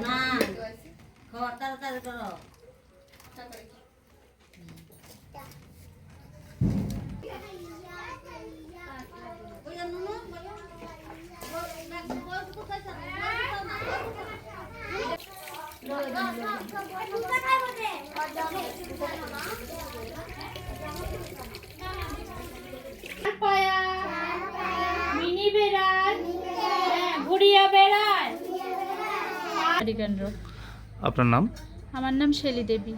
না খাওয়া তাড়াতাড়ি করো। মিনি বেড়াল, ঘুরিয়া বেড়াল। কেন্দ্র। আপনার নাম? আমার নাম শেলি দেবী।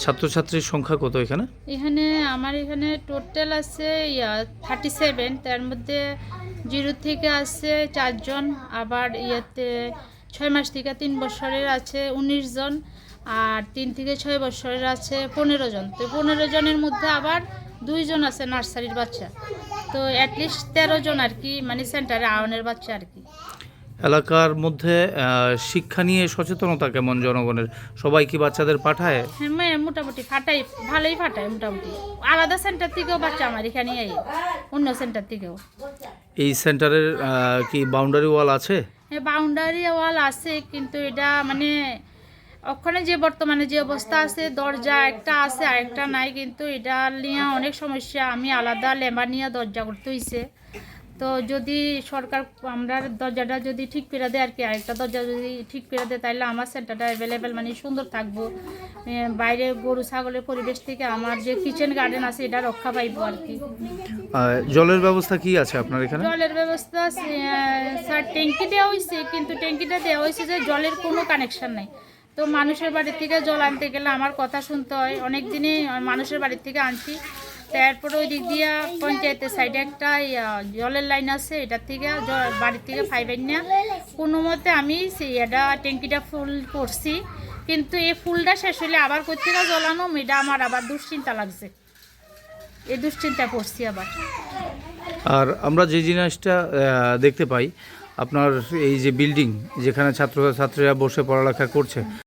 ছাত্রছাত্রীর সংখ্যা কত এখানে? আমার এখানে টোটাল আছে 37, তার মধ্যে 0 থেকে আছে 4 জন, আবার 6 মাস থেকে 3 বছরের আছে 19 জন, আর 3 থেকে 6 বছরের আছে 15 জন। তো 15 জনের মধ্যে আবার 2 জন আছে নার্সারির বাচ্চা। তো অ্যাটলিস্ট 13 জন আর কি, মানে সেন্টারে আওয়ানের বাচ্চা আর কি। এলাকার মধ্যে শিক্ষা নিয়ে সচেতনতা কেমন জনগণের? সবাই কি বাচ্চাদের পাঠায়? হ্যাঁ, মোটামুটি ভালোই ফাটায় মোটামুটি। আলাদা সেন্টার থেকেও বাচ্চা আমার এখানে অন্য সেন্টার থেকেও। এই সেন্টারের কি বাউন্ডারি ওয়াল আছে? হ্যাঁ, বাউন্ডারি ওয়াল আছে, কিন্তু এটা মানে ওখানে যে বর্তমানে যে অবস্থা আছে, দরজা একটা আছে আর একটা নাই, কিন্তু এটা নিয়ে অনেক সমস্যা। আমি আলাদা লেবার নিয়ে দরজা করতে হয়েছে। তো যদি সরকার আমরা দরজাটা যদি ঠিক করে দেয় আর কি, আরেকটা দরজা যদি ঠিক করে দেয়, তাহলে আমার সেন্টারটা অ্যাভেলেবেল মানে সুন্দর থাকবো। বাইরে গরু ছাগলের পরিবেশ থেকে আমার যে কিচেন গার্ডেন আছে এটা রক্ষা পাইবো আর কি। জলের ব্যবস্থা কি আছে আপনার এখানে? জলের ব্যবস্থা স্যার ট্যাঙ্কি দেওয়া হয়েছে, কিন্তু ট্যাঙ্কিটা দেওয়া হয়েছে যে জলের কোনো কানেকশন নাই। তো মানুষের বাড়ির থেকে জল আনতে গেলে আমার কথা শুনতে হয়। অনেক দিনই মানুষের বাড়ির থেকে আনছি, তারপরে ওই দিক দিয়ে পঞ্চায়েতের সাইডে একটা জলের লাইন আছে, এটার থেকে বাড়ির থেকে ফাইবেন না কোনো মতে আমি এটা ট্যাঙ্কিটা ফুল করছি। কিন্তু এই ফুলটা শেষ হলে আবার কোথেকে জ্বলানো, এটা আমার আবার দুশ্চিন্তা লাগছে, এই দুশ্চিন্তা করছি আবার। আর আমরা যে জিনিসটা দেখতে পাই, আপনার এই যে বিল্ডিং যেখানে ছাত্রছাত্রীরা বসে পড়ালেখা করছে,